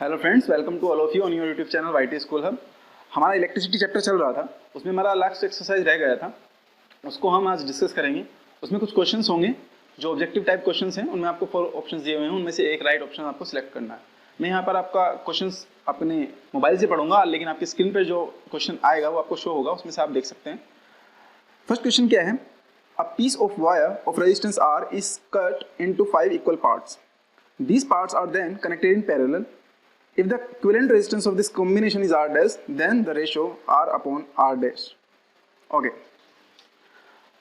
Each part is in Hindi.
Hello friends, welcome to all of you on your YouTube channel YT school hub. हमारा इलेक्ट्रिसिटी चैप्टर चल रहा था, उसमें हमारा लास्ट एक्सरसाइज रह गया था, उसको हम आज डिस्कस करेंगे। उसमें कुछ क्वेश्चंस होंगे जो ऑब्जेक्टिव टाइप क्वेश्चंस हैं, उनमें आपको 4 ऑप्शंस दिए हुए हैं, उनमें से एक राइट ऑप्शन आपको सिलेक्ट करना है। मैं यहाँ पर आपका क्वेश्चंस अपने मोबाइल से पढ़ूंगा, लेकिन आपकी स्क्रीन पर जो क्वेश्चन आएगा वो आपको शो होगा, उसमें से आप देख सकते हैं। फर्स्ट क्वेश्चन क्या है? A piece of wire of resistance R is cut into 5 equal parts. These parts are then connected in parallel. If the equivalent resistance of this combination is R dash, then the ratio R upon R dash. Okay.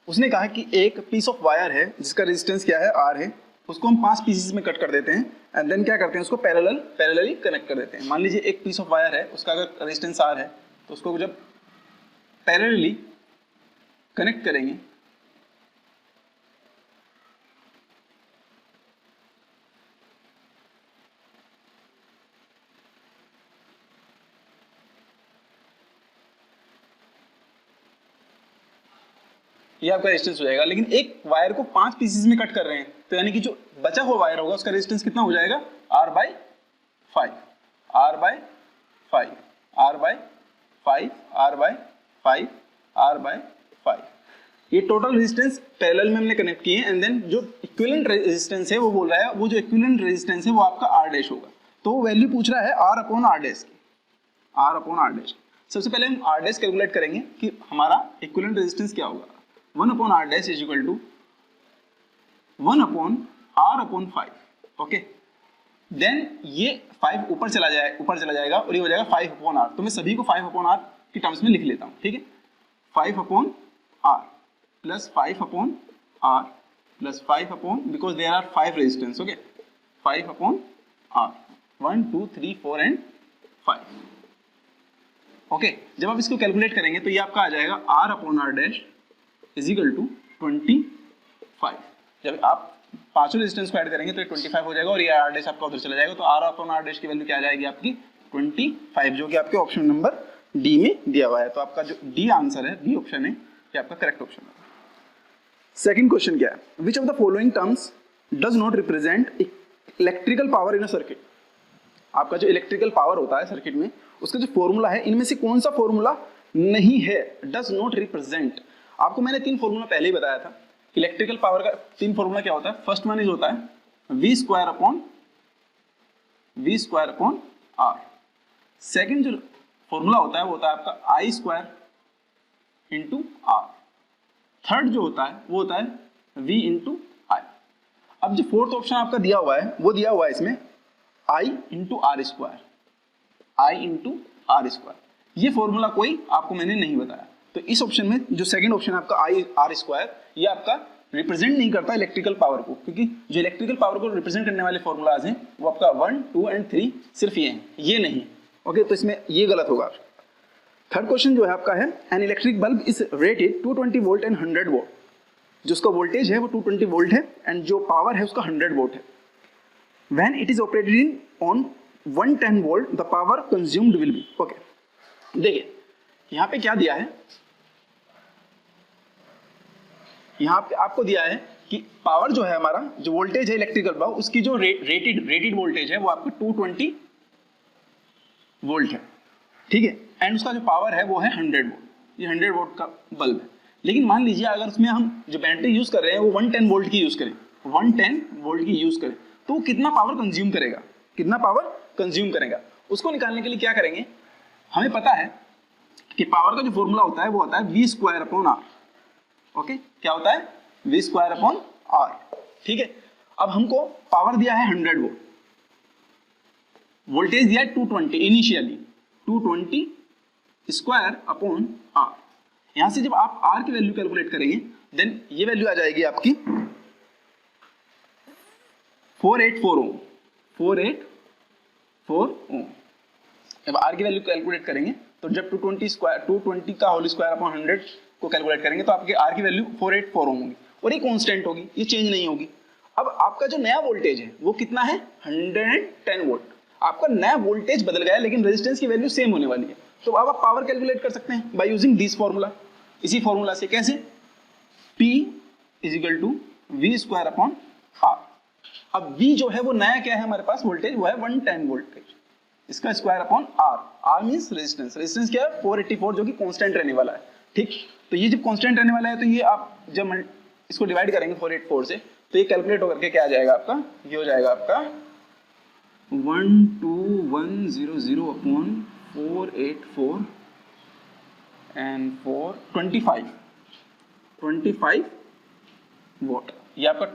उसने कहा कि एक पीस ऑफ वायर है जिसका रेजिस्टेंस क्या है, R है, उसको हम 5 पीसेस में कट कर देते हैं एंड देन क्या करते हैं, उसको पैरेलली कनेक्ट कर देते हैं। मान लीजिए एक पीस ऑफ वायर है, उसका अगर रेजिस्टेंस R है तो उसको जब पैरेलली कनेक्ट करेंगे ये आपका रेजिस्टेंस हो जाएगा। लेकिन एक वायर को 5 पीसेस में कट कर रहे हैं, तो यानी कि जो बचा हुआ वायर होगा उसका रेजिस्टेंस कितना हो जाएगा? R by 5, R by 5, R by 5, R by 5, R by 5। ये टोटल रेजिस्टेंस पैरेलल में हमने कनेक्ट किए एंड देन जो इक्विवेलेंट रेजिस्टेंस है वो बोल रहा है, वो जो इक्विवेलेंट रेजिस्टेंस है वो आपका R डैश होगा। तो वो वैल्यू पूछ रहा है R अपॉन R डैश की, R अपॉन R डैश। सबसे पहले हम R डैश कैलकुलेट करेंगे कि हमारा इक्विवेलेंट रेजिस्टेंस क्या होगा। 1 upon R dash is equal to 1 upon R upon 5. Okay, then ये 5 ऊपर चला जाएगा और ये हो जाएगा 5 upon R। तो मैं सभी को 5 upon R की टर्म्स में लिख लेता हूँ, ठीक है। 5 upon R plus 5 upon R plus 5 upon, because there are 5 resistance, okay, 5 upon R, 1 2 3 4 and 5। Okay, जब आप इसको कैलकुलेट करेंगे तो ये आपका आ जाएगा R upon R dash is equal to 25। जब आप पांचों रेजिस्टेंस को ऐड करेंगे तो 25 हो जाएगा और ये R डैश आपका उधर चला जाएगा। तो R अपॉन R डैश की वैल्यू क्या आ जाएगी आपकी? 25, जो कि आपके ऑप्शन नंबर डी में दिया हुआ है। तो आपका जो डी आंसर है, डी ऑप्शन है, ये आपका करेक्ट ऑप्शन है। सेकंड क्वेश्चन क्या है? Which of the following terms does not represent electrical power in a circuit? आपका जो इलेक्ट्रिकल पावर होता है सर्किट में, उसका जो फॉर्मूला है, इनमें से कौन सा फॉर्मूला नहीं है? Does not represent. आपको मैंने 3 फॉर्मूला पहले ही बताया था। इलेक्ट्रिकल पावर का 3 फॉर्मूला क्या होता है? फर्स्ट वन इज होता है V square upon R। Second जो फॉर्मूला होता है वो होता है आपका I square into R। Third जो होता है वो होता है V इंटू I। अब जो फोर्थ ऑप्शन आपका दिया हुआ है वो दिया हुआ है इसमें I into R square, I into R square. ये फॉर्मूला कोई आपको मैंने नहीं बताया। तो इस ऑप्शन में जो सेकंड ऑप्शन है आपका आई आर स्क्वायर, ये आपका रिप्रेजेंट नहीं करता इलेक्ट्रिकल पावर को, क्योंकि जो इलेक्ट्रिकल पावर को रिप्रेजेंट करने वाले फॉर्मूलाज हैं वो आपका 1 2 एंड 3 सिर्फ ये हैं, ये नहीं। ओके, तो इसमें ये गलत होगा। थर्ड क्वेश्चन जो है आपका है, an electric bulb is rated 220 volt and 100 volt. जो उसका वोल्टेज है वो 220 वोल्ट है एंड जो पावर है उसका 100 वोल्ट है। When it is operated in on 110 volt the power consumed will be. Okay, देखिए यहाँ पे क्या दिया है, यहाँ पे आपको दिया है कि पावर जो है हमारा, जो वोल्टेज है इलेक्ट्रिकल बल्ब, उसकी जो रेटेड वोल्टेज है वो आपका 220 वोल्ट है, ठीक है, एंड उसका जो पावर है वो है 100 वोल्ट। ये 100 वोल्ट का बल्ब है। लेकिन मान लीजिए अगर उसमें हम जो बैटरी यूज कर रहे हैं वो 110 वोल्ट की यूज करें, 110 वोल्ट की यूज करें, तो कितना पावर कंज्यूम करेगा, कितना पावर कंज्यूम करेगा? उसको निकालने के लिए क्या करेंगे, हमें पता है कि पावर का जो फॉर्मूला होता है वो होता है V square upon R। Okay, क्या होता है? V स्क्वायर अपॉन R, ठीक है। अब हमको पावर दिया है 100 वोल्ट, वोल्टेज दिया है 220 इनिशियली, 220 स्क्वायर अपॉन R। यहां से जब आप R की वैल्यू कैलकुलेट करेंगे देन ये वैल्यू आ जाएगी आपकी 484 ओम, 484 ओम। जब R की वैल्यू कैलकुलेट करेंगे तो जब 220 का होल स्क्वायर अपॉन 100 को कैलकुलेट करेंगे तो आपके R की वैल्यू 484 होगी और ये कांस्टेंट होगी, ये चेंज नहीं होगी। अब आपका जो नया वोल्टेज है वो कितना है? 110 वोल्ट। आपका नया वोल्टेज बदल गया लेकिन रेजिस्टेंस की वैल्यू सेम होने वाली है। तो अब आप पावर कैलकुलेट कर सकते हैं बाय यूजिंग दिस फॉर्मूला। इसी फॉर्मूला से कैसे? P is equal to V square upon R। अब V जो है वो नया क्या है हमारे पास वोल्टेज, वो है 110 वोल्टेज। इसका square upon R, R means resistance, resistance क्या है 484 जो कि कांस्टेंट रहने वाला है, ठीक। तो ये जब कांस्टेंट रहने वाला है तो ये आप जब इसको डिवाइड करेंगे 484 से तो ये कैलकुलेट होकर के क्या आ जाएगा आपका, ये हो जाएगा आपका 12100 अपॉन 484 एंड 25 वोट, ये आपका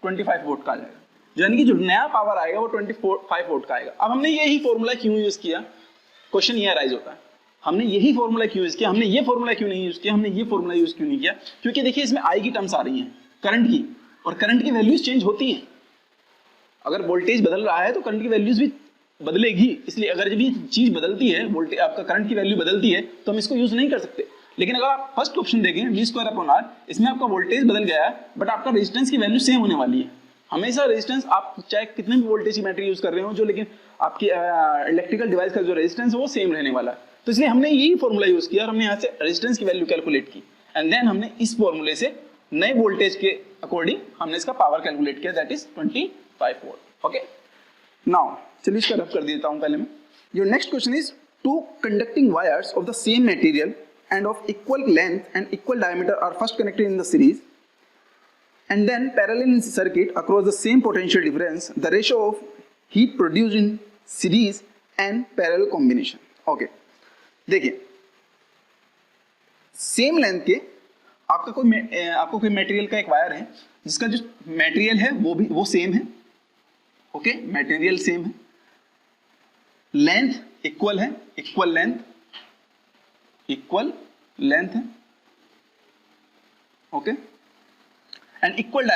25 वोट का आ जाएगा, यानी कि जो नया पावर आएगा वो 25 वोट का आएगा। अब हमने यही फॉर्मूला क्यों यूज किया, क्वेश्चन ये अराइज होता है, हमने यही फॉर्मूला क्यों यूज किया, हमने ये फॉर्मूला क्यों नहीं यूज किया, हमने ये फॉर्मूला यूज क्यों नहीं किया, क्योंकि देखिए इसमें आई की टर्म्स आ रही हैं करंट की, और करंट की वैल्यूज चेंज होती हैं, अगर वोल्टेज बदल रहा है तो करंट की वैल्यूज भी बदलेगी, इसलिए अगर जब ये चीज बदलती है, वोल्टेज आपका करंट की वैल्यू बदलती है तो हम इसको यूज नहीं कर सकते। लेकिन अगर आप फर्स्ट ऑप्शन देखें v स्क्वायर अपॉन आर, इसमें आपका वोल्टेज बदल गया है बट आपका रेजिस्टेंस की वैल्यू सेम होने वाली है। हमेशा रेजिस्टेंस आप चाहे कितने भी वोल्टेज की बैटरी यूज कर रहे हो जो, लेकिन आपकी इलेक्ट्रिकल डिवाइस का जो रेजिस्टेंस है वो सेम रहने वाला है। तो इसलिए हमने यही फॉर्मूला यूज किया और हमने यहाँ से रेजिस्टेंस की वैल्यू कैलकुलेट की एंड देन हमने इस फॉर्मूले से नए वोल्टेज के अकॉर्डिंग हमने इसका पावर कैलकुलेट किया, that is 25 volt. Okay, now चलिए इसका रफ कर देता हूं पहले मैं। Your next question is two conducting wires of the same material and of equal length and equal diameter are first connected in the series and then parallel in circuit across the same potential difference, the ratio of heat produced in series and parallel combination. Okay, देखिए सेम लेंथ के आपको कोई मटेरियल का एक वायर है जिसका जो मटेरियल है वो सेम है, ओके, मटेरियल सेम है, लेंथ इक्वल है, इक्वल लेंथ है, okay, and equal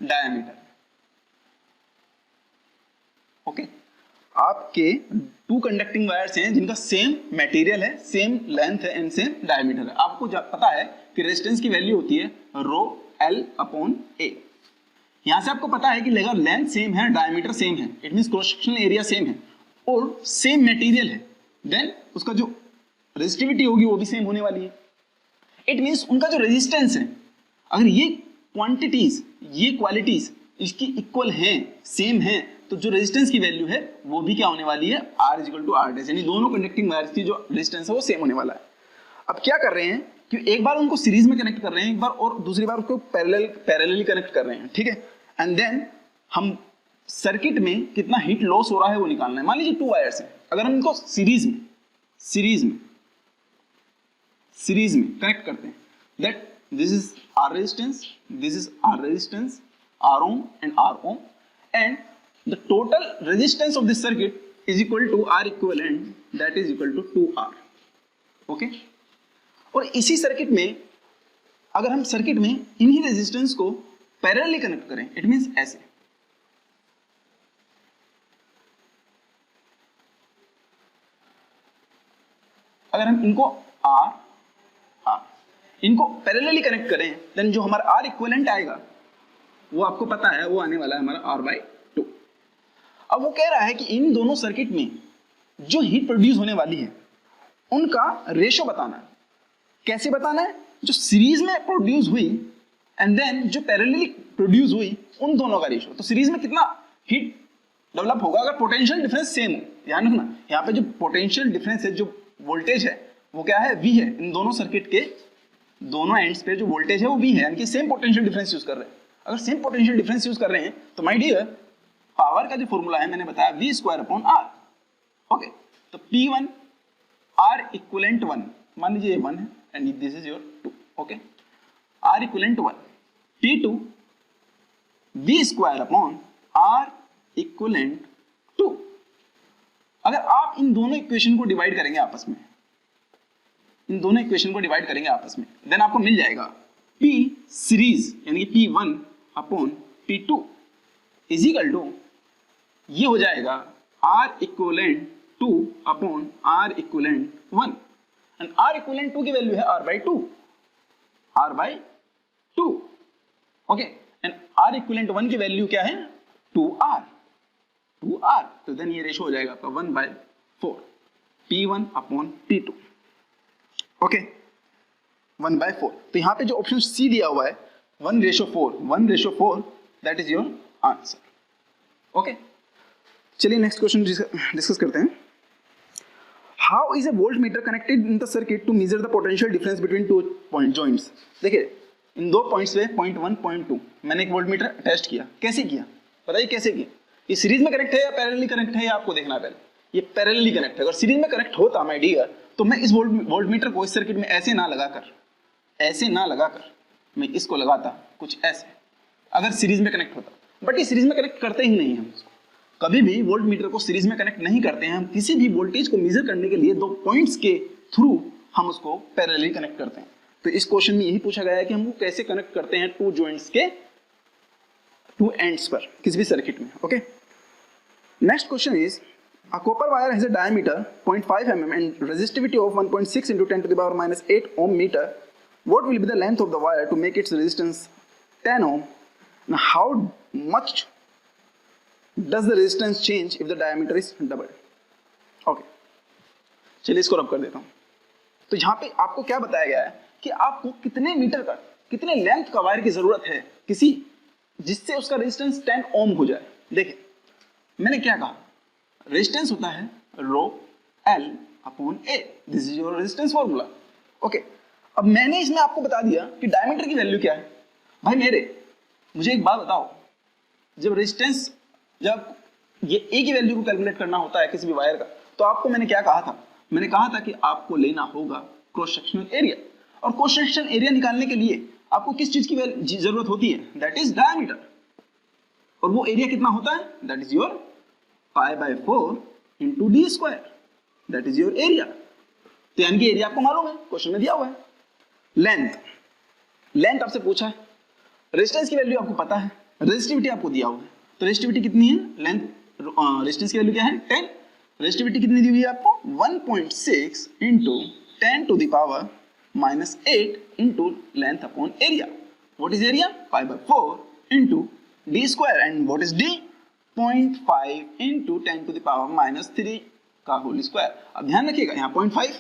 diameter, okay. आपके टू कंडक्टिंग वायर्स हैं जिनका सेम मटेरियल है, सेम लेंथ है एंड सेम डायमीटर है। आपको पता है कि रेजिस्टेंस की वैल्यू होती है रो एल अपॉन ए। यहां से आपको पता है कि अगर लेंथ सेम है, डायमीटर सेम है, it means cross sectional area same है और सेम मटेरियल है, देन उसका जो रेजिस्टिविटी होगी वो भी सेम होने वाली है। इट मींस उनका जो रेजिस्टेंस है, अगर ये क्वांटिटीज, ये क्वालिटीज इसकी इक्वल हैं, सेम हैं, तो जो रेजिस्टेंस की वैल्यू है वो भी क्या होने वाली है, R equal to R dash, यानी दोनों कंडक्टिंग वायर्स की जो रेजिस्टेंस है वो सेम होने वाला है। अब क्या कर रहे हैं कि एक बार उनको सीरीज में कनेक्ट कर रहे हैं, एक बार और दूसरी बार उसको पैरेलली कनेक्ट कर रहे हैं, ठीक है, एंड देन हम सर्किट में कितना हीट लॉस हो रहा है वो निकालना है। मान लीजिए 2 वायर्स हैं, अगर हम इनको सीरीज में कनेक्ट करते हैं, that this is R resistance, this is R resistance, R ohm and R ohm, and the total resistance of this circuit is equal to R equivalent, that is equal to 2R, okay? और इसी सर्किट में अगर हम सर्किट में इन्हीं रेजिस्टेंस को पैरेलली कनेक्ट करें, इट मींस ऐसे, अगर हम इनको इनको पैरेलली कनेक्ट करें, देन जो हमारा R इक्विवेलेंट आएगा वो आपको पता है वो आने वाला है हमारा R/2। अब वो कह रहा है कि इन दोनों सर्किट में जो हीट प्रोड्यूस होने वाली है उनका रेशो बताना है। कैसे बताना है? जो सीरीज में प्रोड्यूस हुई एंड देन जो पैरेलली प्रोड्यूस हुई उन दोनों का रेशो। तो सीरीज में कितना हीट डेवलप होगा अगर पोटेंशियल डिफरेंस सेम हो। ध्यान रखना, यहाँ पे जो पोटेंशियल डिफरेंस है, जो वोल्टेज है वो क्या है, V है। इन दोनों सर्किट के दोनों एंड्स पे जो वोल्टेज है वो V है, यानी कि सेम पोटेंशियल डिफरेंस यूज कर रहे हैं। अगर सेम पोटेंशियल डिफरेंस यूज कर रहे हैं तो माय डियर पावर का जो फॉर्मूला है मैंने बताया V square upon R, okay. तो P1 R इक्विवेलेंट 1, मान लीजिए ये 1 है and this is your 2, okay. R equivalent 1, P2 V square upon R equivalent 2। अगर आप इन दोनों इक्वेशन को डिवाइड करेंगे आपस में, देन आपको मिल जाएगा P सीरीज यानी कि P1 upon P2 is equal to, ये हो जाएगा R equivalent 2 upon R equivalent 1, and R equivalent 2 की वैल्यू है R/2, okay, and R equivalent 1 की वैल्यू क्या है, 2R। तो देन ये रेशो हो जाएगा आपका 1/4 P1 अपॉन P2, ओके, 1/4। तो यहाँ पे जो ऑप्शन सी दिया हुआ है 1/4, that is your answer, okay. चलिए नेक्स्ट क्वेश्चन डिस्कस करते हैं। How is a voltmeter connected in the circuit to measure the potential difference between two point joints. देखिए इन दो पॉइंट्स पे पॉइंट 1 पॉइंट 2 मैंने एक वोल्ट मीटर अटैच किया। कैसे किया बताइए, कैसे किया? ये सीरीज में कनेक्ट है या पैरेलली कनेक्ट है, ये आपको देखना है पहले। ये पैरेलली कनेक्ट है। अगर सीरीज में कनेक्ट होता माय डियर तो मैं इस वोल्ट मीटर को इस सर्किट में ऐसे ना लगाकर मैं इसको लगाता कुछ ऐसे, अगर सीरीज में कनेक्ट होता। बट ये सीरीज में कनेक्ट करते ही नहीं हम इसको, कभी भी वोल्ट मीटर को सीरीज में कनेक्ट नहीं करते हैं। हम किसी भी वोल्टेज को मेजर करने के लिए दो पॉइंट्स के थ्रू हम उसको पैरेलली कनेक्ट करते हैं। तो इस क्वेश्चन में यही पूछा गया है कि हम कैसे कनेक्ट करते हैं टू जॉइंट्स के टू एंड्स पर किसी भी सर्किट में। Okay, next question is a copper wire has a diameter 0.5 mm and resistivity of 1.6 into 10 to the power minus 8 ohm meter. What will be the length of the wire to make its resistance 10 ohm? Now how much does the resistance change if the diameter is doubled? Okay, चलिए इसको रब कर देता हूँ। तो यहाँ पे आपको क्या बताया गया है कि आपको कितने मीटर का, कितने लेंथ का वायर की जरूरत है किसी, जिससे उसका रेजिस्टेंस 10 ओम हो जाए। देखिए मैंने क्या कहा, रेजिस्टेंस होता है rho L upon A, this is your resistance formula. Okay, अब मैंने इसमें आपको बता दिया कि डायमीटर की वैल्यू क्या है। भाई मेरे मुझे एक बात बताओ, जब रेजिस्टेंस, जब ये ए की वैल्यू को कैलकुलेट करना होता है किसी भी वायर का, तो आपको मैंने क्या कहा था? मैंने कहा था कि आपको लेना होगा क्रॉस सेक्शनल एरिया, और क्रॉस सेक्शनल एरिया निकालने के लिए आपको किस चीज की जरूरत होती है? That is diameter. और वो एरिया कितना होता है? That is your pi by 4 into D square, that is your area. तो यानी कि एरिया आपको मालूम है, क्वेश्चन में दिया हुआ है। लेंथ आपसे पूछा है, रेजिस्टेंस की वैल्यू आपको पता है, रेजिस्टिविटी आपको दिया हुआ है। तो रेजिस्टिविटी कितनी है? लेंथ, रेजिस्टेंस की वैल्यू क्या है? 10। रेजिस्टिविटी कितनी दी हुई है आपको? 1.6 into 10 to the power minus 8 into length upon area. What is area? Pi by 4 into D square. And what is D? 0.5 into 10 to the power minus 3 का होल स्क्वायर। अब ध्यान रखिएगा यहाँ 0.5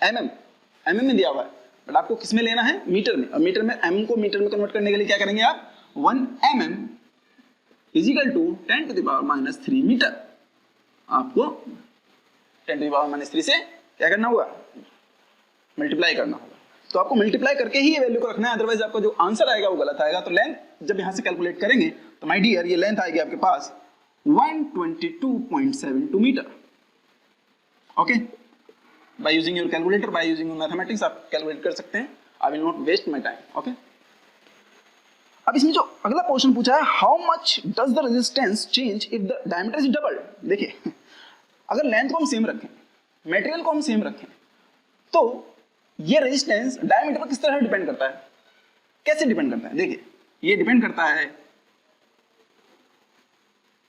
mm में दिया हुआ है, बट आपको किस में लेना है? मीटर में। और मीटर में m को मीटर में कन्वर्ट करने के लिए क्या करेंगे आप? 1 mm is equal to 10 to the power minus 3 metre. आपको 10 टू द पावर माइनस 3 से क्या करना होगा? मल्टीप्लाई करना होगा। तो आपको मल्टीप्लाई करके ही ये वैल्यू को रखना है, अदरवाइज आपका जो आंसर आएगा वो गलत आएगा। तो लेंथ जब यहां से कैलकुलेट करेंगे तो माय डियर ये लेंथ आएगी आपके पास 122.72 metre. Okay, by using your calculator, by using your mathematics आप कैलकुलेट कर सकते हैं। I will not waste my time. Okay, अब इसमें जो अगला क्वेश्चन पूछा है, how much does the resistance change if the diameter is doubled. देखिए अगर लेंथ को हम सेम रखें, मटेरियल को हम सेम रखें, तो ये रेजिस्टेंस डायमीटर पर किस तरह डिपेंड करता है? कैसे डिपेंड करता है? देखिए ये डिपेंड करता है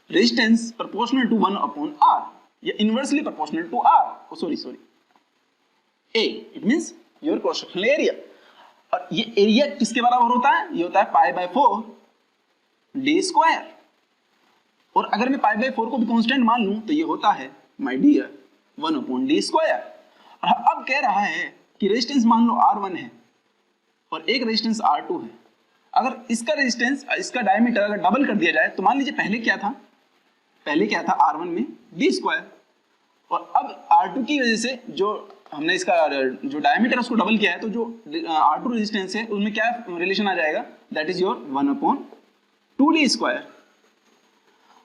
resistance proportional to 1 upon R, या inversely proportional to R. Sorry A, it means your cross sectional area. और ये एरिया किसके बराबर होता है? ये होता है पाई बाय 4 डी स्क्वायर। और अगर मैं पाई बाय 4 को भी कांस्टेंट मान लूं तो ये होता है my dear 1 upon D square. और अब कह रहा है कि रेजिस्टेंस मान लो R1 है और एक रेजिस्टेंस R2 है। अगर इसका रेजिस्टेंस, इसका डायमीटर अगर डबल कर दिया जाए तो मान लीजिए पहले क्या था? पहले क्या था? R1 में डी स्क्वायर, और अब R2 की वजह से जो हमने इसका जो डायमीटर उसको डबल किया है, तो जो R2 रेजिस्टेंस है उसमें क्या रिलेशन आ जाएगा? That is your 1 upon 2 D square.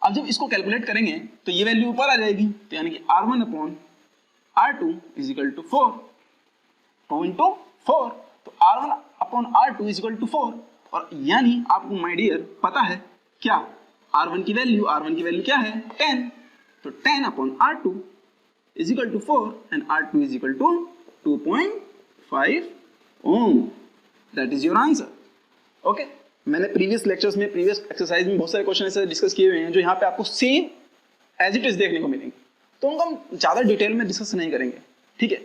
अब जब इसको कैलकुलेट करेंगे तो ये वैल्यू ऊपर आ जाएगी, तो यानी कि R1 upon R2 is equal to 4, 2 into 4, तो R1 upon R2 is equal to 4। और यानी आपको माय डियर पता है क्या? R1 की वैल्यू क्या है? 10। तो 10 upon R2 is equal to 4 and R2 is equal to 2.5 ohm. That is your answer. Okay? मैंने प्रीवियस लेक्चर्स में, प्रीवियस एक्सरसाइज में बहुत सारे क्वेश्चन ऐसे डिस्कस किए हुए हैं जो यहाँ पे आपको सेम एज इट इज देखने को मिलेंगे, तो उनको हम ज्यादा डिटेल में डिस्कस नहीं करेंगे। ठीक है,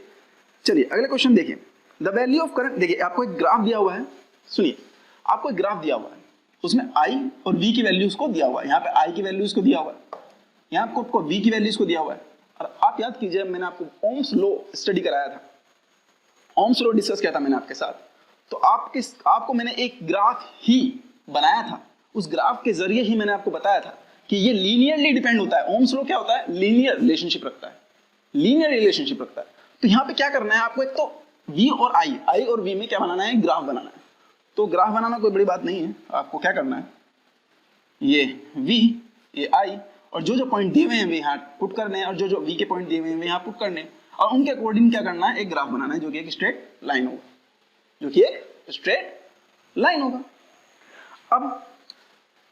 चलिए अगले क्वेश्चन देखिए। द वैल्यू ऑफ करंट, देखिए आपको एक ग्राफ दिया हुआ है, सुनिए आपको एक ग्राफ दिया हुआ है, उसमें I और V की वैल्यूज को दिया हुआ है। यहाँ पे I की वैल्यूज को दिया हुआ है, यहाँ आपको V की वैल्यूज को दिया हुआ है। और आप याद कीजिए मैंने आपको ओम्स लॉ स्टडी कराया था, ओम्स लॉ डिस्कस किया था मैंने आपके साथ। तो आपको मैंने एक ग्राफ ही बनाया था, उस ग्राफ के जरिए ही मैंने आपको बताया था कि ये लीनियरली डिपेंड होता है। ओम्स लॉ क्या होता है? लीनियर रिलेशनशिप रखता है, लीनियर रिलेशनशिप रखता है। तो यहाँ पे क्या करना है आपको, एक तो v और i और v में क्या बनाना है? ग्राफ बनाना है। तो ग्राफ बनाना कोई बड़ी बात नहीं है, आपको क्या करना है, ये v ये i और जो जो पॉइंट दिए हुए हैं वे यहाँ पुट करने हैं और जो जो v के पॉइंट दिए हुए हैं वे यहाँ पुट करने हैं और उनके अकॉर्डिंग क्या करना है? एक ग्राफ बनाना है जो कि एक स्ट्रेट लाइन होगा, जो कि एक स्ट्रेट लाइन होगा। अब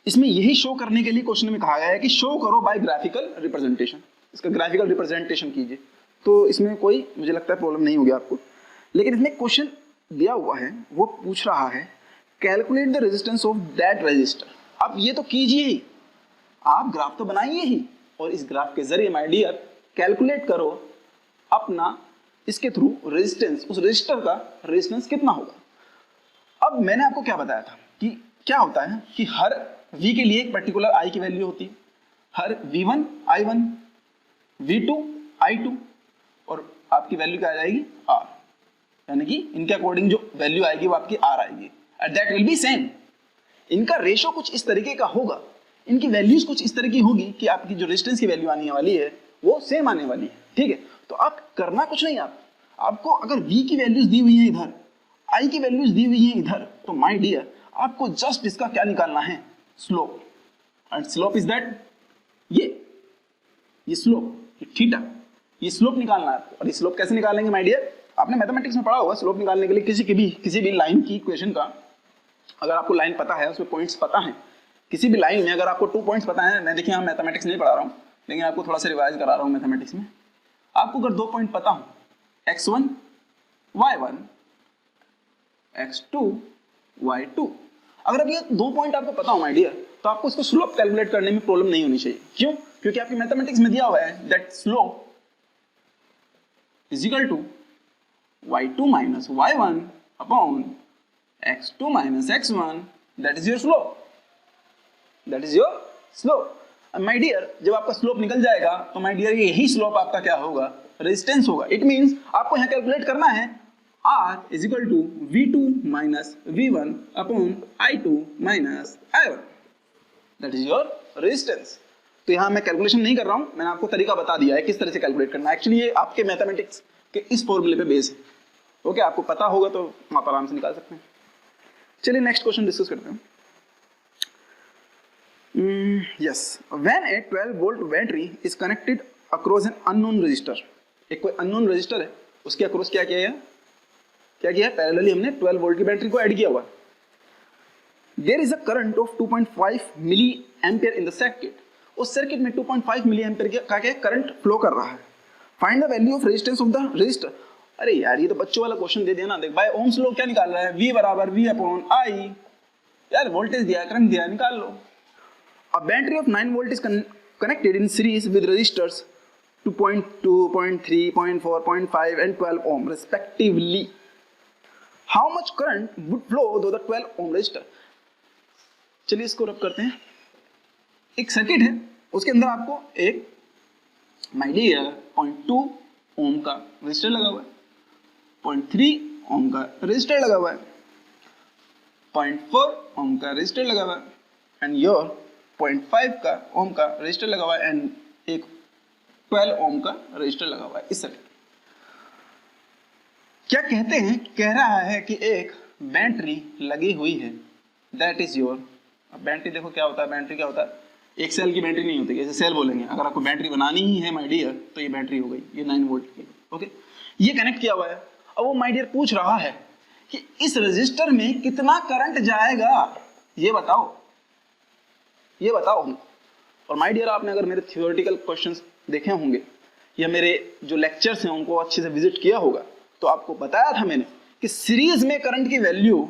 इसमें यही शो करने के लिए क्वेश्चन में कहा गया है कि शो करो बाय ग्राफिकल रिप्रेजेंटेशन, इसका ग्राफिकल रिप्रेजेंटेशन कीजिए। तो इसमें कोई मुझे लगता है प्रॉब्लम नहीं होगी आपको, लेकिन इसमें क्वेश्चन दिया हुआ है वो पूछ रहा है calculate the resistance of that resistor. अब ये तो कीजिए ही, आप ग्राफ तो बनाइए ही और इस ग्राफ के जरिए माय डियर कैलकुलेट करो अपना इसके थ्रू रेजिस्टेंस, उस रेजिस्टर का रेजिस्टेंस कितना होगा। अब मैंने आपको क्या बताया था कि क्या होता है कि हर v के लिए एक पर्टिकुलर i की वैल्यू होती है, हर v1 i1, v2 i2 और आपकी वैल्यू क्या आ जाएगी? r, यानी कि इनके अकॉर्डिंग जो वैल्यू आएगी वो आपकी r आएगी and that will be same. इनका रेशो कुछ इस तरीके का होगा, इनकी वैल्यूज कुछ इस तरह की होगी कि आपकी जो रेजिस्टेंस की वैल्यू आने वाली है वो सेम आने वाली है, ठीक है। तो आप करना कुछ नहीं, आपको अगर v की वैल्यूज दी हुई है इधर, i की वैल्यूज दी हुई है इधर, तो माय डियर आपको जस्ट इसका क्या निकालना है? Slope. And slope is that ये स्लोप, थीटा, ये स्लोप निकालना है आपको। और ये स्लोप कैसे निकालेंगे माय डियर? आपने मैथमेटिक्स में पढ़ा होगा स्लोप निकालने के लिए किसी भी लाइन की इक्वेशन का, अगर आपको लाइन पता है, उसमें पॉइंट्स पता है, किसी भी लाइन में अगर आपको 2 पॉइंट्स पता है, मैं देखिए यहाँ मैथमेटिक्स नहीं पढ़ा रहा हूँ लेकिन आपको थोड़ा सा रिवाइज करा रहा हूँ मैथमेटिक्स में। आपको अगर 2 पॉइंट पता हो x1 y1 x2 y2, अगर अब ये 2 पॉइंट आपको पता हो माय डियर तो आपको इसको स्लोप कैलकुलेट करने में प्रॉब्लम नहीं होनी चाहिए। क्यों? क्योंकि आपकी मैथमेटिक्स में दिया हुआ है that slope is equal to y2 minus y1 upon x2 minus x1, that is your slope, that is your slope. My dear जब आपका स्लोप निकल जाएगा तो माय डियर यही स्लोप आपका क्या होगा? रेजिस्टेंस होगा। इट मींस आपको यहाँ कैलकुलेट करना है R is equal to V2 minus V1 upon I2 minus I1, that is your resistance. तो यहाँ मैं कैलकुलेशन नहीं कर रहा हूँ, मैंने आपको तरीका बता दिया है किस तरह से कैलकुलेट करना है। एक्चुअली ये आपके मैथमेटिक्स के इस फॉर्मूले पे बेस है, ओके। आपको पता होगा तो आप आराम से निकाल सकते हैं। चलिए नेक्स्ट क्वेश्चन डिस्कस करते हैं। Yes, when a 12 volt battery is connected across an unknown resistor, एक कोई unknown resistor है, उसके अक्रॉस क्या किया है? पैरेलली हमने 12 वोल्ट की बैटरी को ऐड किया हुआ है। There is a current of 2.5 milliampere in the circuit, उस सर्किट में 2.5 मिली एम्पियर का क्या करंट फ्लो कर रहा है। Find the value of resistance of the resistor। अरे यार ये तो बच्चों वाला क्वेश्चन दे दिया ना। देख भाई ओम्स लॉ क्या निकाल रहा है? V बराबर V अपॉन I, यार वोल्टेज दिया, करंट दिया, निकाल लो। A battery of 9 volt is connected in series with resistors 2.2, 0.3, 0.4, 0.5 and 12 ohm respectively. How much current would flow through the 12 ohm resistor? चलिए इसको रब करते हैं। एक सर्किट है, उसके अंदर आपको एक माय डियर 0.2 ओम का रेजिस्टर लगा हुआ है, 0.3 ओम का रेजिस्टर लगा हुआ है, 0.4 ओम का रेजिस्टर लगा हुआ है एंड योर 0.5 का ओम का रेजिस्टर लगा हुआ है एंड एक 12 ओम का रेजिस्टर लगा हुआ है इस सर्किट। क्या कहते हैं? कह रहा है कि एक बैटरी लगी हुई है, दैट इज योर। अब बैटरी देखो क्या होता है, बैटरी क्या होता है? एक सेल की बैटरी नहीं होती, जैसे सेल बोलेंगे। अगर आपको बैटरी बनानी ही है माय डियर तो ये बैटरी हो गई, ये 9 वोल्ट की, ओके। ये कनेक्ट किया हुआ है। अब वो माय डियर पूछ रहा है कि इस रेजिस्टर में कितना करंट जाएगा, ये बताओ। और माय डियर आपने अगर मेरे थियोरेटिकल क्वेश्चंस देखे होंगे या मेरे जो लेक्चर्स हैं उनको अच्छे से विजिट किया होगा तो आपको बताया था मैंने कि सीरीज में करंट की वैल्यू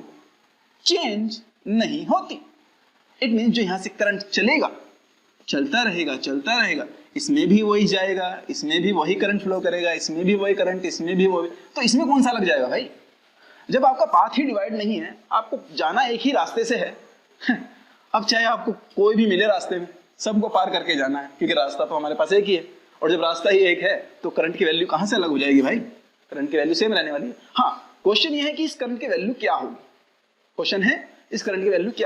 चेंज नहीं होती। इट मींस जो यहां से करंट चलेगा, चलता रहेगा, इसमें भी वही जाएगा, इसमें भी वही करंट फ्लो करेगा, इसमें भी वही करंट, इसमें भी वही, तो इसमें कौन सा लग जाएगा भाई? जब आपका पाथ ही डिवाइड नहीं है, आपको जाना एक ही रास्ते से है अब चाहे आपको कोई भी मिले रास्ते में, सबको पार करके जाना है क्योंकि रास्ता तो हमारे पास एक ही है। और जब रास्ता ही एक है तो करंट की वैल्यू कहां से अलग हो जाएगी भाई? करंट की वैल्यू सेम रहने वाली है। हाँ, क्वेश्चन ये है कि इस करंट की वैल्यू क्या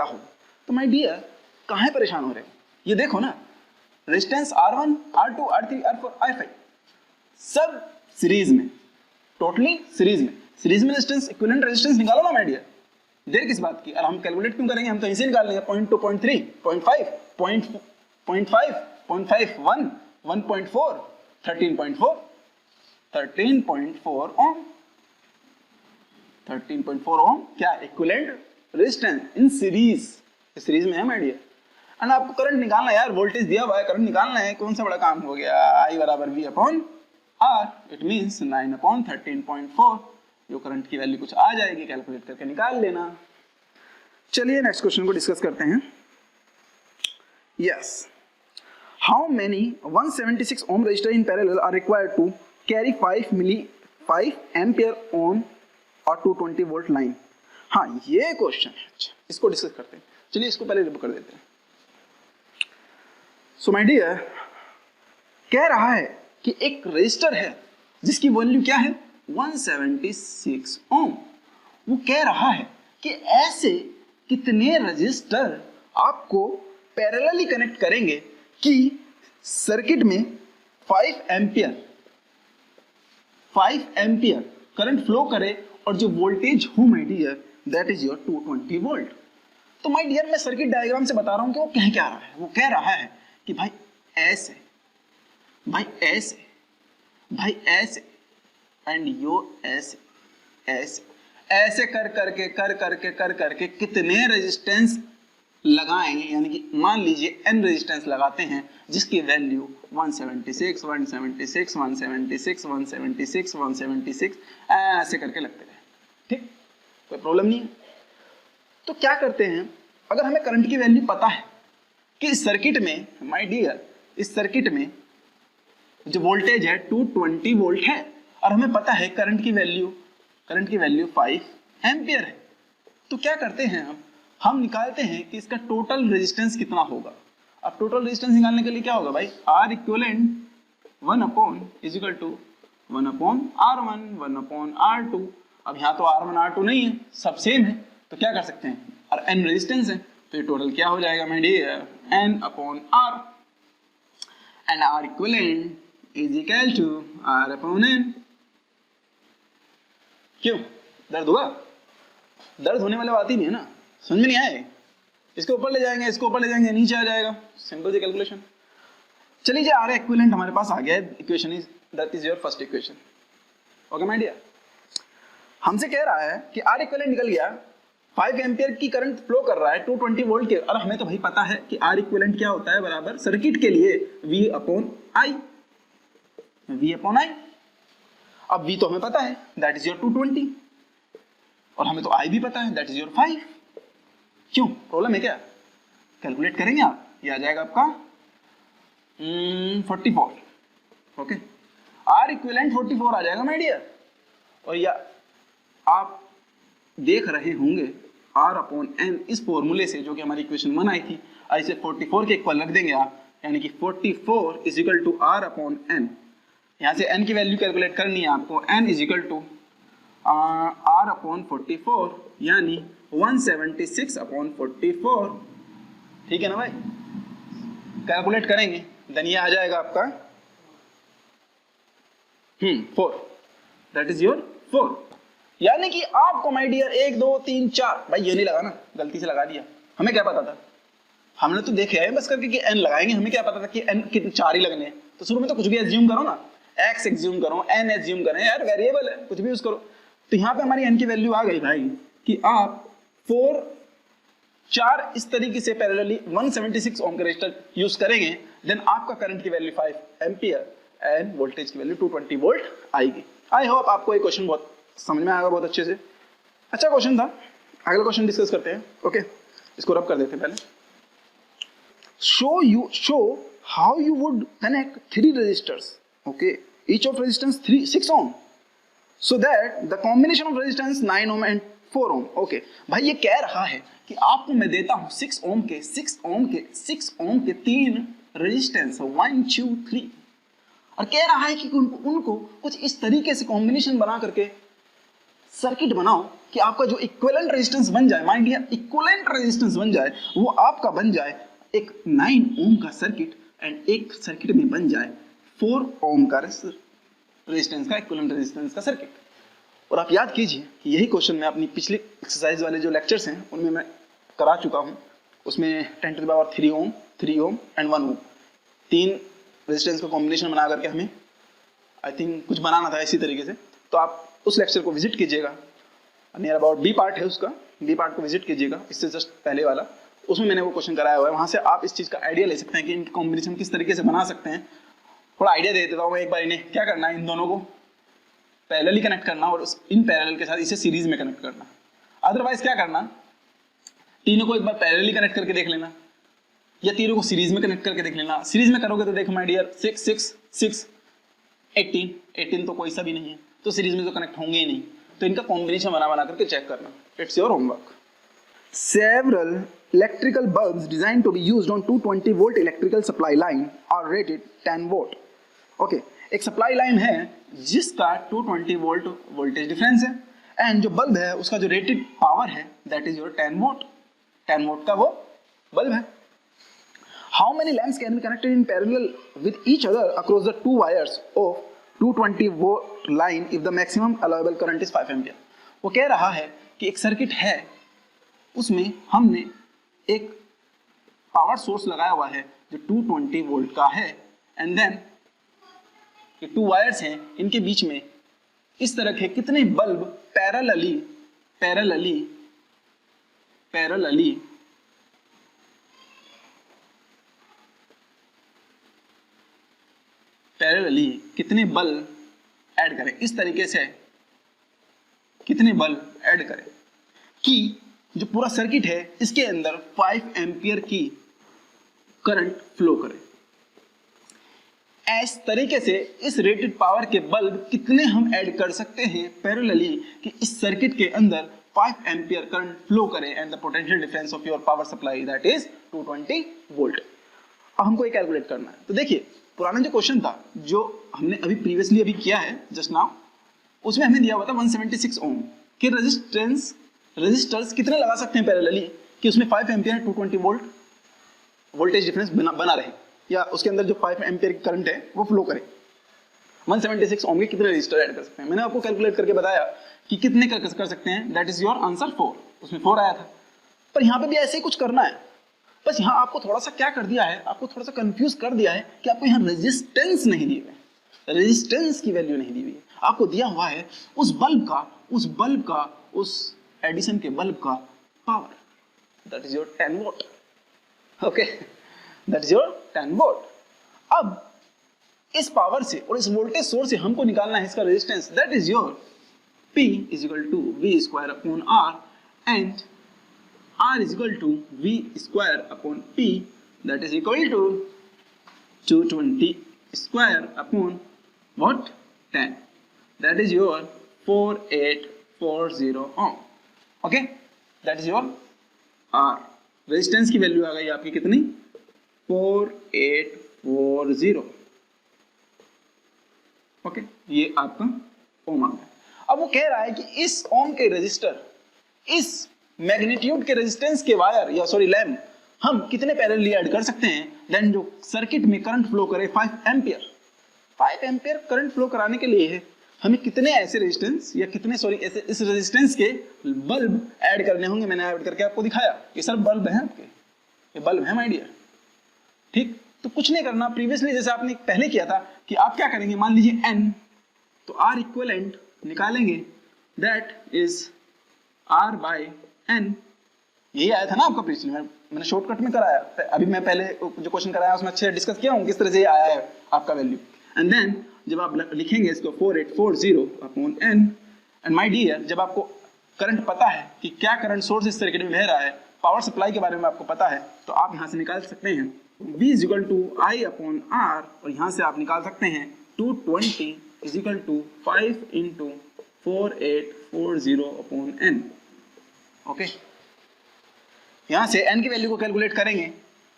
होगी। तो माय डियर कहां परेशान हो रहे हो? ये देखो ना, resistance R1, R2, R3, R4, R5 सब सीरीज में, टोटली सीरीज में। सीरीज में रेजिस्टेंस इक्विवेलेंट रेजिस्टेंस निकालो ना माय डियर, देर किस बात की। और हम कैलकुलेट क्यों करेंगे, हम तो इसे निकाल लेंगे 0.2, 0.3, 0.5, 0.5, 0.5, 1, 1.4, 13.4, 13.4 ओम, 13.4 ओम क्या equivalent resistance in series, series में है माय डियर। एंड आपको करंट निकालना है यार, वोल्टेज दिया हुआ है, करंट निकालना है, कौन सा बड़ा काम हो गया, I बराबर V upon R, it means 9 upon 13.4, जो करंट की वैल्यू कुछ आ जाएगी, कैलकुलेट करके निकाल लेना। चलिए नेक्स्ट क्वेश्चन को डिस्कस करते हैं। Yes, how many 176 ohm resistor in parallel are required to carry 5 ampere on और 220 वोल्ट लाइन। हाँ ये क्वेश्चन है, अच्छा इसको डिस्कस करते हैं। चलिए इसको पहले रिव्यू कर देते हैं। सो माय डियर, कह रहा है कि एक रेजिस्टर है जिसकी वैल्यू क्या है 176 ओम। वो कह रहा है कि ऐसे कितने रेजिस्टर आपको पैरेलली कनेक्ट करेंगे कि सर्किट में 5 एम्पियर करंट फ्लो करे और जो वोल्टेज हो my dear that is your 220 volt. तो माय डियर मैं सर्किट डायग्राम से बता रहा हूं कि वो कह क्या रहा है। वो कह रहा है कि भाई ऐसे, भाई ऐसे, भाई ऐसे एंड यो ऐसे, ऐसे ऐसे कर करके कितने रेजिस्टेंस लगाएंगे, यानी कि मान लीजिए n रेजिस्टेंस लगाते हैं जिसकी वैल्यू 176, 176, 176, 176, 176 ऐसे करके लगते रहे। ठीक, कोई प्रॉब्लम नहीं है। तो क्या करते हैं, अगर हमें करंट की वैल्यू पता है कि इस सर्किट में माय डियर, इस सर्किट में जो वोल्टेज है 220 वोल्ट है और हमें पता है करंट की वैल्यू 5 एम्पियर है, तो क्या करते हैं हम निकालते हैं कि इसका टोटल रेजिस्टेंस कितना होगा। अब टोटल रेजिस्टेंस निकालने के लिए क्या होगा भाई, R equivalent 1 upon is equal to 1 upon R1, 1 upon R2। अब यहाँ तो R1 R2 नहीं है, सब सेम है, तो क्या कर सकते हैं, और n रेजिस्टेंस है, तो ये टोटल क्या हो जाएगा my dear n upon R, and R equivalent is equal to R upon n। क्यों दर्द हुआ, दर्द होने वाली बात ही नहीं है ना, समझ में नहीं आए। इसके ऊपर ले जाएंगे, इसको ऊपर ले जाएंगे, नीचे आ जाएगा, सिंपल सी कैलकुलेशन। चलिए जी, R इक्विवेलेंट हमारे पास आ गया है, equation is that is your first equation. Okay my dear, हमसे कह रहा है कि R इक्विवेलेंट निकल गया, 5 एम्पियर की करंट फ्लो कर रहा है 220 वोल्ट के, और हमें तो भाई पता है कि R इक्विवेलेंट क्या होता है, बराबर सर्किट के लिए V upon I, V upon I। अब V तो हमें पता है दैट इज योर 220, और हमें तो I भी पता है दैट इज योर 5। क्यों, प्रॉब्लम है क्या, कैलकुलेट करेंगे आप, ये आ जाएगा आपका 44। ओके, R इक्विवेलेंट 44 आ जाएगा माय डियर। और या आप देख रहे होंगे R अपॉन n इस फॉर्मूले से, जो कि हमारी इक्वेशन 1 आई थी, ऐसे 44 के इक्वल रख देंगे आप, यानी कि 44 is equal to R upon n। यहाँ से n की वैल्यू कैलकुलेट करनी है आपको, n is equal to R upon 44, यानी 176 अपॉन 44। ठीक है ना भाई, कैलकुलेट करेंगे, देन ये आ जाएगा आपका 4, दैट इज योर 4। यानी कि आपको माय डियर 1 2 3 4, भाई ये नहीं लगा ना, गलती से लगा दिया, हमें क्या पता था, हमने तो देखे है बस करके कि n लगाएंगे, हमें क्या पता था कि n कितने 4 ही लगने हैं। तो शुरू में तो कुछ भी एज्यूम करो ना, x एज्यूम करो, n एज्यूम करें, यार वेरिएबल है, कुछ भी यूज करो। तो यहाँ पे हमारी n की वैल्यू आ गई भाई कि आप 4 इस तरीके से पैरेलली 176 ओम का रेजिस्टर यूज करेंगे, देन आपका करंट की वैल्यू 5 एम्पियर एंड वोल्टेज की वैल्यू 220 वोल्ट आएगी। आई होप आपको ये क्वेश्चन बहुत समझ में आएगा, बहुत अच्छे से। अच्छा क्वेश्चन था, अगला क्वेश्चन डिस्कस करते हैं। ओके, इसको रब कर देते हैं पहले। Show how you would connect 3 resistors, okay, each of resistance 6 ohm, so that the combination of resistance 9 ohm and 4 ohm। Okay भाई, ये कह रहा है कि आपको मैं देता हूं 6 ओम के 3 रेजिस्टेंस 1 2 3, और कह रहा है कि उनको कुछ इस तरीके से कॉम्बिनेशन बना करके सर्किट बनाओ कि आपका जो इक्विवेलेंट रेजिस्टेंस बन जाए, माइंड डियर इक्विवेलेंट रेजिस्टेंस बन जाए, वो आपका बन जाए एक 9 ओम का सर्किट एंड एक सर्किट में बन जाए 4 ओम का रेजिस्टेंस का इक्विवेलेंट रेजिस्टेंस का सर्किट। और आप याद कीजिए कि यही क्वेश्चन मैं अपनी पिछली एक्सरसाइज वाले जो लेक्चर्स हैं उनमें मैं करा चुका हूँ। उसमें 10 to the power 3 ohm and 1 ohm 3 resistance का कॉम्बिनेशन बना करके हमें आई थिंक कुछ बनाना था इसी तरीके से। तो आप उस लेक्चर को विजिट कीजिएगा, नियर अबाउट बी पार्ट है उसका, बी पार्ट को विजिट कीजिएगा, इससे जस्ट पहले वाला, उसमें मैंने वो क्वेश्चन कराया हुआ है। वहाँ से आप इस चीज़ का आइडिया ले सकते हैं कि इनकी कॉम्बिनेशन किस तरीके से बना सकते हैं। थोड़ा आइडिया दे देता हूँ मैं एक बार। इन्हें क्या करना है, इन दोनों को पैरेलली कनेक्ट करना और इन पैरेलल के साथ इसे सीरीज में कनेक्ट करना। अदरवाइज क्या करना, तीनों को एक बार पैरेलली कनेक्ट करके देख लेना या तीनों को सीरीज में कनेक्ट करके देख लेना। सीरीज में करोगे तो देखो माय डियर 6 6 6 18 तो कोई सा भी नहीं है, तो सीरीज में तो कनेक्ट होंगे ही नहीं। तो इनका कॉम्बिनेशन बना करके चेक करना। It's your homework. Several electrical bulbs designed to be used on 220 volt electrical supply line are rated 10 watt. Okay, एक सप्लाई लाइन है जिसका 220 वोल्ट वोल्टेज डिफरेंस है एंड जो बल्ब है उसका जो रेटेड पावर है that is your 10 vote. 10 vote का वो बल्ब है। How many lamps can be connected in parallel with each other across the two wires of 220 volt line if the maximum allowable current is 5 ampere? वो कह रहा है कि एक सर्किट है, उसमें हमने एक पावर सोर्स लगाया हुआ है जो 220 वोल्ट का है एंड देन ये 2 वायर्स हैं, इनके बीच में इस तरह के कितने बल्ब पैरेलली कितने बल्ब ऐड करें। इस तरीके से कितने बल्ब ऐड करें कि जो पूरा सर्किट है इसके अंदर 5 एम्पियर की करंट फ्लो करे। इस तरीके से इस रेटेड पावर के बल्ब कितने हम ऐड कर सकते हैं पैरेलली कि इस सर्किट के अंदर 5 एम्पियर करंट फ्लो करे and the potential difference of your power supply that is 220 volt. अब हमको ये कैलकुलेट करना है। तो देखिए पुराना जो क्वेश्चन था जो हमने अभी प्रीवियसली अभी किया है जस्ट नाउ, उसमें हमें दिया हुआ था 176 ओम के रेजिस्टर्स कितने लगा सकते हैं पैरेलली कि उसमें 5 एम्पियर 220 वोल्ट वोल्टेज डिफरेंस बना रहे या उसके अंदर जो 5 एम्पियर की करंट है वो फ्लो करे। 176 ओम के कितने रेजिस्टर ऐड कर सकते हैं। मैंने आपको कैलकुलेट करके बताया कि कितने कर सकते हैं, दैट इज योर आंसर 4। उसमें 4 आया था। पर यहाँ पे भी ऐसे ही कुछ करना है, बस यहाँ आपको थोड़ा सा क्या कर दिया है, आपको थोड़ा सा कंफ्यूज कर दिया है कि आपको यहाँ रेजिस्टेंस नहीं दी हुई है, रेजिस्टेंस की वैल्यू नहीं दी हुई है। आपको दिया हुआ है उस बल्ब का उस एडिशन के बल्ब का power, that is your 10 vote. Okay, that is your 10 vote. अब इस पावर से और इस वोल्टेज सोर्स से हमको निकालना है इसका resistance, that is your P is equal to V square upon R and R is equal to V square upon P, that is equal to 220 square upon what? 10. That is your 4840 ohm. Okay, that is your R. Resistance की वैल्यू आ गई आपकी कितनी? 4840. ओके, ये आपका ओम आ गया। अब वो कह रहा है कि इस ओम के रेजिस्टर, इस मैग्नीट्यूड के रेजिस्टेंस के वायर या सॉरी लैम्प हम कितने पैरेलली ऐड कर सकते हैं देन जो सर्किट में करंट फ्लो करे 5 एम्पियर। 5 एम्पियर करंट फ्लो कराने के लिए हमें कितने ऐसे रेजिस्टेंस या कितने ऐसे इस रेजिस्टेंस के बल्ब ऐड करने होंगे। मैंने ऐड करके आपको दिखाया, ये सब बल्ब हैं आपके, ये बल्ब है माय डियर। ठीक, तो कुछ नहीं करना, प्रीवियसली जैसे आपने पहले किया था कि आप क्या करेंगे, मान लीजिए n, तो R इक्विवेलेंट निकालेंगे, that is R by n। यही आया था ना आपका पिछले में, मैंने शॉर्टकट में कराया। अभी मैं पहले जो क्वेश्चन कराया उसमें अच्छे डिस्कस किया हूँ किस तरह से आया है आपका वैल्यू। एंड देन जब आप लिखेंगे इसको 4840 upon n, and my dear जब आपको करंट पता है कि क्या करंट सोर्स इस सर्किट में बह रहा है, पावर सप्लाई के बारे में आपको पता है, तो आप यहाँ से निकाल सकते हैं V is equal to I upon R, और यहाँ से आप निकाल सकते हैं 220 is equal to 5 into 4840 upon n। Okay, यहाँ से n की वैल्यू को कैलकुलेट करेंगे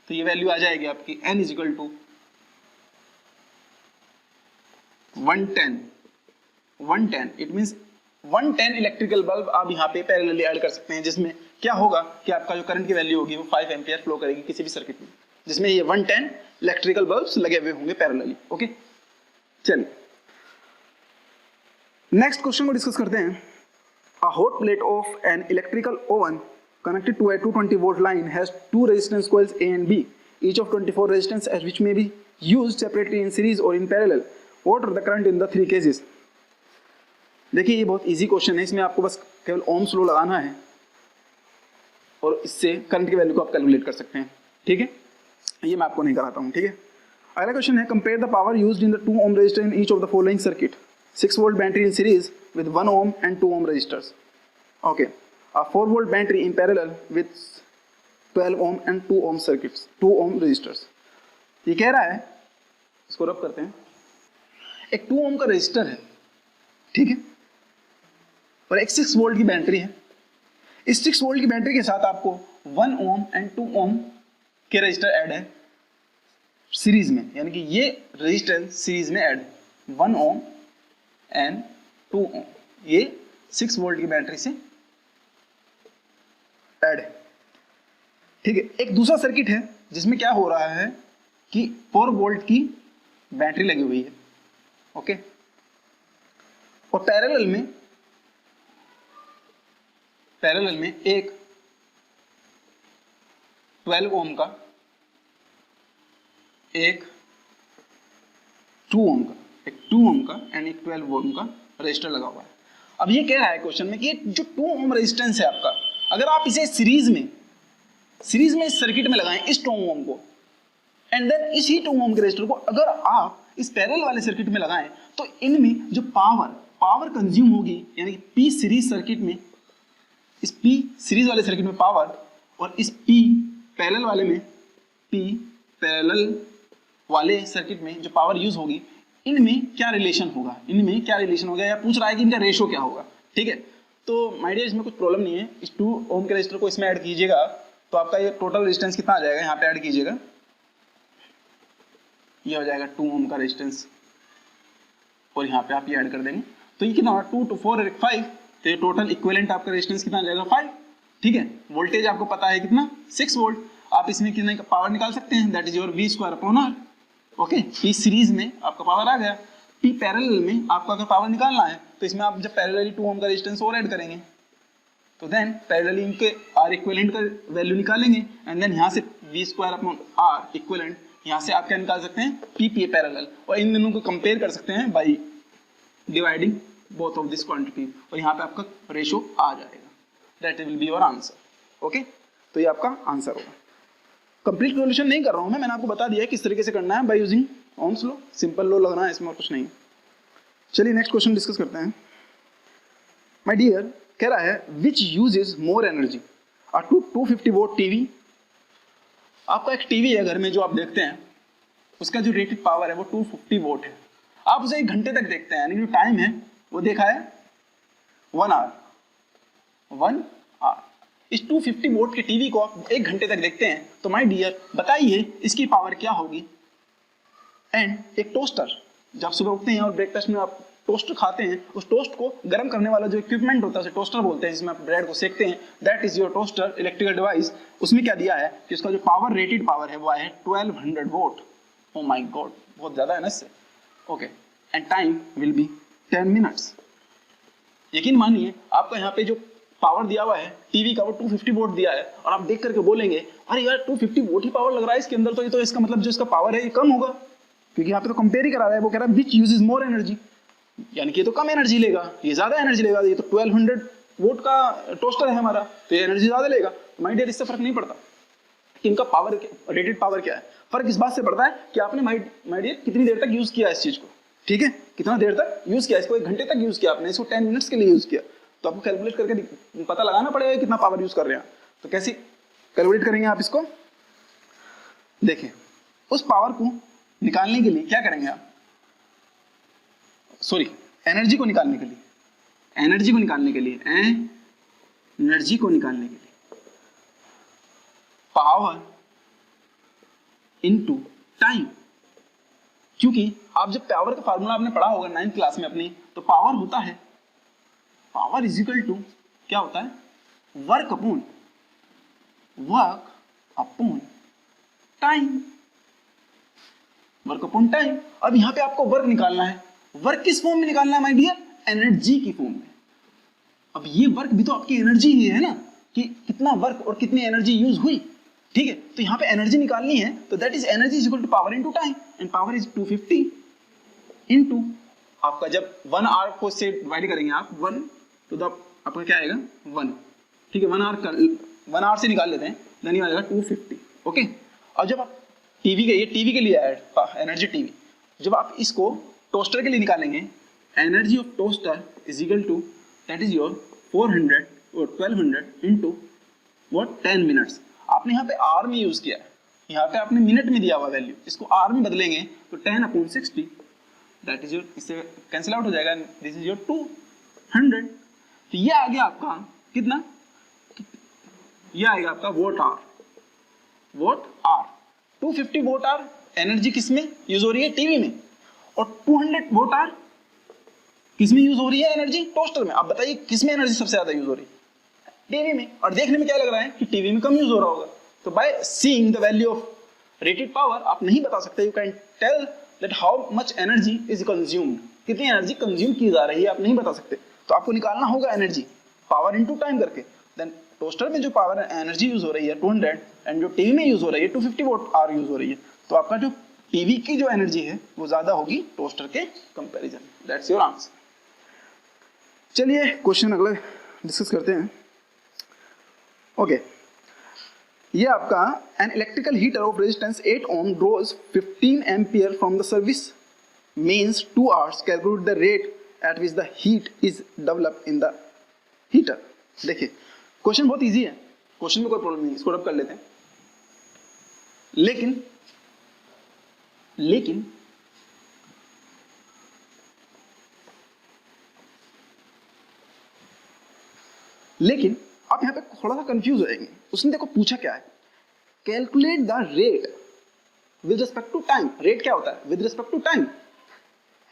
तो ये वैल्यू आ जाएगी आपकी n is equal to 110। It means 110 electrical bulb आप यहाँ पे पैरेलली ऐड कर सकते हैं, जिसमें क्या होगा कि आपका जो करंट की वैल्यू होगी वो 5 एम्पियर फ्लो करेगी किसी भी सर्किट में। जिसमें ये 110 इलेक्ट्रिकल बल्ब्स लगे हुए होंगे पैरेलली। ओके, चलिए नेक्स्ट क्वेश्चन को डिस्कस करते हैं। A hot plate of an electrical oven connected to a 220 volt line has two resistance coils A and B, each of 24 resistance as which may be used separately in series or in parallel. What are the current in the three cases? देखिए ये बहुत इजी क्वेश्चन है, इसमें आपको बस केवल ओम्स लॉ लगाना है और इससे करंट की वैल्यू को आप कैलकुलेट कर सकते हैं। ठीक है, ये मैं आपको नहीं कराता हूँ। ठीक है, अगला क्वेश्चन है compare the power used in the 2 ohm resistor in each of the following circuit. 6 volt battery in series with 1 ohm and 2 ohm resistors. Okay. A 4 volt battery in parallel with 12 ohm and 2 ohm circuits, 2 ohm resistors. ये कह रहा है, इसको रब करते हैं, एक 2 ohm का रेजिस्टर है, ठीक है, और एक 6 वोल्ट की बैटरी है। इस 6 वोल्ट की बैटरी के साथ आपको 1 ohm एंड 2 ohm के रेजिस्टर ऐड है सीरीज में, यानी कि ये रेजिस्टेंस सीरीज में ऐड है 1 ohm एंड 2 ohm, ये 6 वोल्ट की बैटरी से ऐड है। ठीक है, एक दूसरा सर्किट है जिसमें क्या हो रहा है कि 4 वोल्ट की बैटरी लगी हुई है। ओके, और पैरेलल में एक 12 ओम का, एक 2 ओम का, एक 2 ओम का एंड एक 12 ओम का रजिस्टर लगा हुआ है। अब ये कह रहा है क्वेश्चन में कि जो 2 ओम रेजिस्टेंस है आपका, अगर आप इसे सीरीज में इस सर्किट में लगाएं इस 2 ओम को, एंड देन इसी 2 ओम के रेजिस्टर को अगर आप इस पैरेलल वाले सर्किट में लगाएं, तो इनमें जो पावर कंज्यूम होगी, यानी कि पी सीरीज सर्किट में, इस पी सीरीज वाले सर्किट में पावर और इस पी पैरेलल वाले सर्किट में जो पावर यूज होगी, इनमें क्या रिलेशन होगा, या पूछ रहा है कि इनका रेशो क्या होगा। ठीक है, तो माय डियर इसमें कुछ प्रॉब्लम नहीं है। इस 2 ओम के रेजिस्टर को इसमें ऐड कीजिएगा तो आपका ये टोटल रेजिस्टेंस कितना आ जाएगा, यहाँ पे ऐड कीजिएगा, ये हो जाएगा 2 ओम का रेजिस्टेंस, और यहाँ पे आप ये ऐड कर देंगे तो ये कितना होगा 2 to 4 5, तो ये टोटल इक्विवेलेंट आपका रेजिस्टेंस कितना आ जाएगा 5। ठीक है, वोल्टेज आपको पता है कितना 6 वोल्ट, आप इसमें कितने का पावर निकाल सकते हैं, that is your V²/R। Okay, P series में आपका पावर आ गया, पी पैरेलल में आपको अगर पावर निकालना है तो इसमें आप जब पैरेलली 2 ओम का रेजिस्टेंस और ऐड करेंगे तो देन पैरेलली इनके आर इक्विवेलेंट का वैल्यू निकालेंगे, एंड देन यहाँ से V²/R इक्विवेलेंट, यहाँ से आप क्या निकाल सकते हैं पी पैरेलल, और इन दोनों को कंपेयर कर सकते हैं by dividing both of this quantity, और यहाँ पे आपका रेशो आ जाएगा, that will be your answer. Okay, तो ये आपका आंसर होगा। कंप्लीट सॉल्यूशन नहीं कर रहा हूँ मैंने आपको बता दिया किस तरीके से करना है by using Ohm's law, simple law लगना है इसमें और कुछ नहीं। चलिए नेक्स्ट क्वेश्चन डिस्कस करते हैं। माय डियर कह रहा है which uses more energy, a 250 vote TV. आपका एक टीवी है घर में जो आप देखते हैं, उसका जो रेटेड पावर है वो 250 वोट है, आप उसे 1 घंटे तक देखते हैं, यानी जो टाइम है वो देखा है 1 आवर। इस 250 वोट के टीवी को आप 1 घंटे तक देखते हैं, तो माय डियर बताइए इसकी पावर क्या होगी। एंड एक टोस्टर, जब सुबह उठते हैं और ब्रेकफास्ट में आप टोस्ट खाते हैं, उस टोस्ट को गर्म करने वाला जो इक्विपमेंट होता है उसे टोस्टर बोलते हैं, जिसमें आप ब्रेड को सेकते हैं, that is your toaster electrical device. उसमें क्या दिया है कि उसका जो पावर रेटेड पावर है वो है 1200 वोट। ओ माय गॉड, बहुत ज्यादा है ना इससे। Okay, and time will be 10 minutes. यकीन मानिए आपका यहाँ पे जो पावर दिया हुआ है टीवी का वो 250 वोट दिया है, और आप देख करके बोलेंगे अरे यार 250 वोट ही पावर लग रहा है इसके अंदर, तो ये तो इसका मतलब जो इसका पावर है ये कम होगा, क्योंकि यहाँ पे तो कंपेयर ही करा रहा है। वो कह रहा है विच यूजेस मोर एनर्जी, यानी कि ये तो कम एनर्जी लेगा, ये ज्यादा एनर्जी लेगा, ये तो 1200 वोट का टोस्टर है हमारा, तो ये एनर्जी ज्यादा लेगा। तो माय डियर इससे फर्क नहीं पड़ता कि इनका पावर रेटेड पावर क्या है, फर्क इस बात से पड़ता है कि आपने माय डियर कितनी देर तक यूज किया इस चीज को। ठीक है, कितना देर तक यूज किया इसको, 1 घंटे तक यूज किया आपने इसको, 10 मिनट्स के लिए यूज किया, तो आपको कैलकुलेट करके पता लगाना पड़ेगा कितना पावर यूज कर रहे हैं। तो कैसे कैलकुलेट करेंगे आप इसको, देखें उस पावर को निकालने के लिए क्या करेंगे आप, सॉरी एनर्जी को निकालने के लिए पावर इनटू टाइम, क्योंकि आप जब पावर का फार्मूला आपने पढ़ा होगा 9th क्लास में अपनी, तो पावर होता है, पावर इज इक्वल टू क्या होता है work upon time, work upon time. अब यहाँ पे आपको वर्क निकालना है, वर्क किस फॉर्म में निकालना है माय डियर? एनर्जी की फॉर्म में। अब ये वर्क भी तो आपकी एनर्जी ही है ना, कि कितना वर्क और कितनी एनर्जी यूज हुई, ठीक है। तो यहाँ पे एनर्जी निकालनी है, तो that is energy is equal to power into time, and power is 250 into आपका, जब 1 आवर को से डिवाइड करेंगे आप 1 तो आपका क्या आएगा 1, ठीक है। 1 आवर से निकाल लेते हैं, देन ये आएगा 250, ओके। और जब आप टीवी के लिए एनर्जी टीवी, जब आप इसको टोस्टर के लिए निकालेंगे, energy of toaster is equal to that is your 400 और 1200 इनटू व्हाट 10 मिनट्स। आपने यहाँ पे आवर में यूज किया है, यहाँ पे आपने मिनट में दिया हुआ वैल्यू, इसको आवर में बदलेंगे तो 10/60 दैट इज योर, इससे कैंसिल आउट हो जाएगा, दिस इज योर 200। तो ये आ गया आपका कितना, ये आएगा आपका watt hour, 250 watt hour energy किसमें यूज हो रही है? टीवी में। और 200 वोट आवर किसमें यूज हो रही है एनर्जी? टोस्टर में। आप बताइए किसमें एनर्जी सबसे ज्यादा यूज हो रही है? टीवी में। और देखने में क्या लग रहा है कि टीवी में कम यूज हो रहा होगा। तो by seeing the value of rated power आप नहीं बता सकते, you can tell that how much energy is consumed, कितनी एनर्जी कंज्यूम की जा रही है आप नहीं बता सकते। तो आपको निकालना होगा एनर्जी पावर इनटू टाइम करके। देन टोस्टर में जो पावर एनर्जी यूज हो रही है 200 एंड जो टीवी में यूज हो रही है 250 वोट आवर यूज हो रही है, तो आपका जो टीवी की जो एनर्जी है वो ज्यादा होगी टोस्टर के कंपैरिजन। That's your answer. चलिए क्वेश्चन अगला डिस्कस करते हैं। ओके, ये आपका an electrical heater of resistance 8 ohm draws 15 ampere from the service mains 2 hours, calculate the rate at which the heat is develop in the heater. देखिए क्वेश्चन बहुत इजी है, क्वेश्चन में कोई प्रॉब्लम नहीं, इसको रब कर लेते हैं। लेकिन आप यहां पे थोड़ा सा कंफ्यूज हो जाएंगे। उसने देखो पूछा क्या है, calculate the rate with respect to time. Rate क्या होता है? With respect to time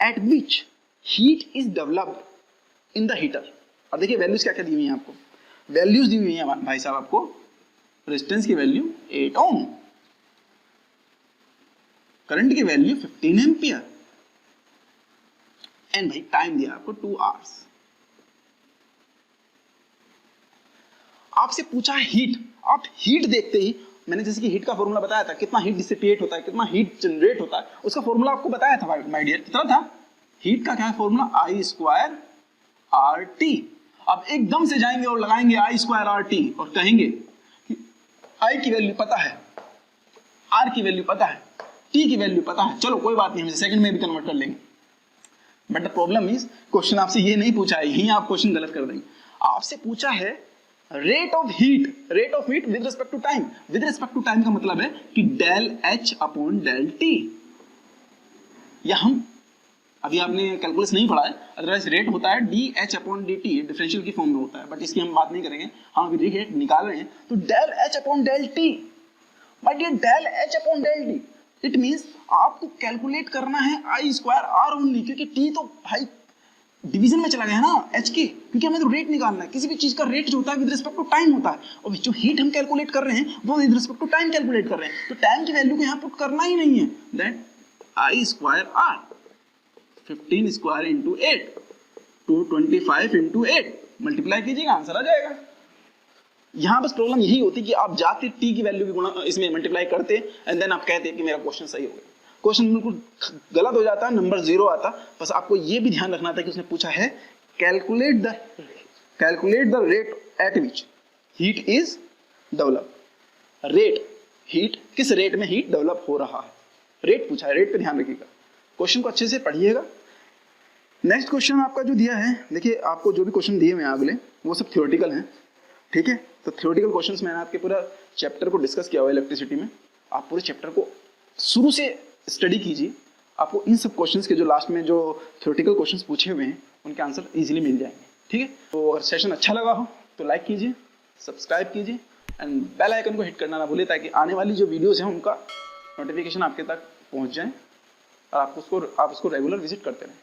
at which heat is developed in the heater. और देखिए वैल्यूज क्या क्या दी हुई है आपको, वैल्यूज दी हुई है भाई साहब आपको। रेजिस्टेंस की वैल्यू 8 ओम, करंट की वैल्यू 15 एम्पियर, एंड भाई टाइम दिया आपको 2 आवर्स। आपसे पूछा है हीट। आप हीट देखते ही, मैंने जैसे कि हीट का फॉर्मूला बताया था, कितना हीट डिसिपेट होता है, कितना हीट जनरेट होता है, उसका फॉर्मूला आपको बताया था माय डियर। कितना था हीट का? क्या है फॉर्मूला? I² RT। अब एकदम से जाएंगे और लगाएंगे I² RT और कहेंगे कि I की वैल्यू पता है, R की वैल्यू पता है, T की वैल्यू पता है, चलो कोई बात नहीं, हम सेकंड में भी कन्वर्ट कर लेंगे। But the problem is question आपसे ये नहीं पूछा है, यही आप क्वेश्चन गलत कर देंगे। आपसे पूछा है rate of heat with respect to time. With respect to time का मतलब है कि del H upon del T। या हम अभी आपने कैलकुलस नहीं पढ़ा है, अदरवाइज रेट होता है dH अपॉन dt, डिफरेंशियल की फॉर्म में होता है, बट इसकी हम बात नहीं करेंगे। हम अभी रेट निकाल रहे हैं, तो del H upon del T, but ये del H upon del T, it means आपको कैलकुलेट करना है I² R ओनली, क्योंकि T तो भाई डिवीजन में चला गया है ना H के, क्योंकि हमें तो रेट निकालना है। किसी भी चीज का रेट जो होता है विद रिस्पेक्ट टू टाइम होता है, और जो हीट हम कैलकुलेट कर रहे हैं वो with respect to time calculate कर रहे हैं, तो टाइम की वैल्यू को यहाँ पुट करना ही नहीं है। That I² R 15² into 8, 225 into 8, multiply कीजिएगा आंसर आ जाएगा। यहां बस प्रॉब्लम यही होती कि आप जाते टी की वैल्यू की गुणा इसमें मल्टीप्लाई करते एंड देन आप कहते कि मेरा क्वेश्चन सही हो गया। क्वेश्चन बिल्कुल गलत हो जाता, नंबर 0 आता। बस आपको ये भी ध्यान रखना था कि उसने पूछा है calculate the rate at which heat is develop. Rate, heat, किस रेट में हीट डेवलप हो रहा है, रेट पूछा है, रेट पे ध्यान रखिएगा। क्वेश्चन को अच्छे से पढ़िएगा। नेक्स्ट क्वेश्चन आपका जो दिया है, देखिए आपको जो भी क्वेश्चन दिए हुए हैं अगले वो सब थ्योरेटिकल हैं, ठीक है। तो थ्योरेटिकल क्वेश्चंस मैंने आपके पूरा चैप्टर को डिस्कस किया हुआ है इलेक्ट्रिसिटी में। आप पूरे चैप्टर को शुरू से स्टडी कीजिए, आपको इन सब क्वेश्चंस के जो लास्ट में जो थ्योरेटिकल क्वेश्चंस पूछे हुए हैं उनके आंसर इजीली मिल जाएंगे, ठीक है। तो अगर सेशन अच्छा लगा हो तो लाइक कीजिए, सब्सक्राइब कीजिए एंड बेल आइकन को हिट करना ना भूलिए, ताकि आने वाली जो वीडियोस हैं उनका नोटिफिकेशन आपके तक पहुंच जाए और आप उसको रेगुलर विजिट करते रहें।